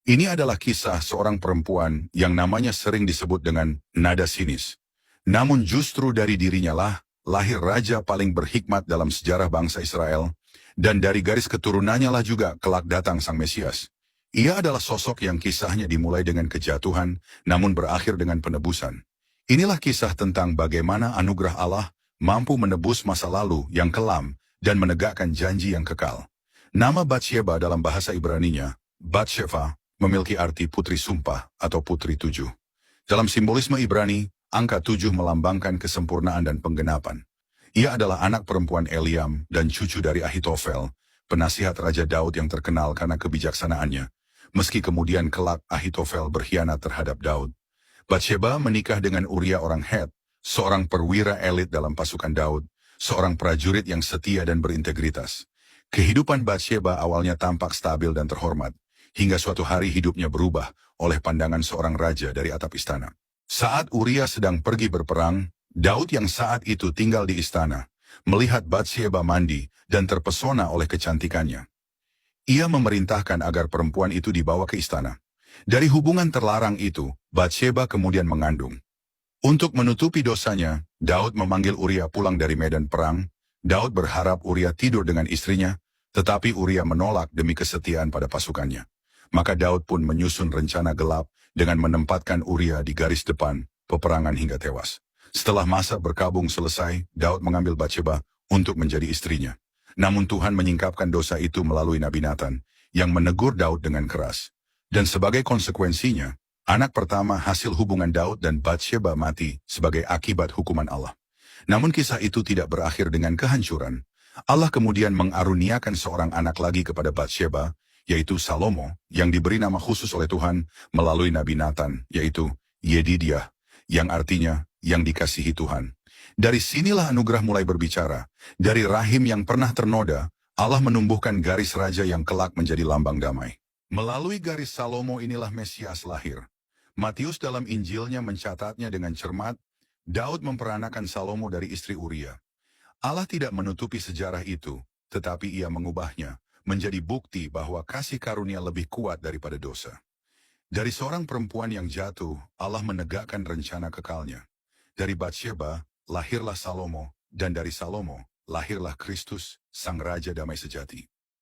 Ini adalah kisah seorang perempuan yang namanya sering disebut dengan nada sinis. Namun justru dari dirinya lah lahir raja paling berhikmat dalam sejarah bangsa Israel, dan dari garis keturunannya lah juga kelak datang Sang Mesias. Ia adalah sosok yang kisahnya dimulai dengan kejatuhan, namun berakhir dengan penebusan. Inilah kisah tentang bagaimana anugerah Allah mampu menebus masa lalu yang kelam dan menegakkan janji yang kekal. Nama Batsheba dalam bahasa Ibraninya, Batsheva, memiliki arti putri sumpah atau putri tujuh. Dalam simbolisme Ibrani, angka 7 melambangkan kesempurnaan dan penggenapan. Ia adalah anak perempuan Eliam dan cucu dari Ahitofel, penasihat Raja Daud yang terkenal karena kebijaksanaannya. Meski kemudian kelak Ahitofel berkhianat terhadap Daud. Batsheba menikah dengan Uria orang Het, seorang perwira elit dalam pasukan Daud, seorang prajurit yang setia dan berintegritas. Kehidupan Batsheba awalnya tampak stabil dan terhormat, hingga suatu hari hidupnya berubah oleh pandangan seorang raja dari atap istana. Saat Uria sedang pergi berperang, Daud yang saat itu tinggal di istana, melihat Batsheba mandi dan terpesona oleh kecantikannya. Ia memerintahkan agar perempuan itu dibawa ke istana. Dari hubungan terlarang itu, Batsheba kemudian mengandung. Untuk menutupi dosanya, Daud memanggil Uria pulang dari medan perang. Daud berharap Uria tidur dengan istrinya, tetapi Uria menolak demi kesetiaan pada pasukannya. Maka Daud pun menyusun rencana gelap dengan menempatkan Uria di garis depan peperangan hingga tewas. Setelah masa berkabung selesai, Daud mengambil Batsheba untuk menjadi istrinya. Namun Tuhan menyingkapkan dosa itu melalui Nabi Nathan, yang menegur Daud dengan keras. Dan sebagai konsekuensinya, anak pertama hasil hubungan Daud dan Batsheba mati sebagai akibat hukuman Allah. Namun kisah itu tidak berakhir dengan kehancuran. Allah kemudian mengaruniakan seorang anak lagi kepada Batsheba, yaitu Salomo, yang diberi nama khusus oleh Tuhan melalui Nabi Nathan, yaitu Yedidiah, yang artinya yang dikasihi Tuhan. Dari sinilah anugerah mulai berbicara. Dari rahim yang pernah ternoda, Allah menumbuhkan garis raja yang kelak menjadi lambang damai. Melalui garis Salomo inilah Mesias lahir. Matius dalam Injilnya mencatatnya dengan cermat. Daud memperanakan Salomo dari istri Uria. Allah tidak menutupi sejarah itu, tetapi ia mengubahnya menjadi bukti bahwa kasih karunia lebih kuat daripada dosa. Dari seorang perempuan yang jatuh, Allah menegakkan rencana kekalnya. Dari Batsheba, lahirlah Salomo, dan dari Salomo, lahirlah Kristus, Sang Raja Damai Sejati.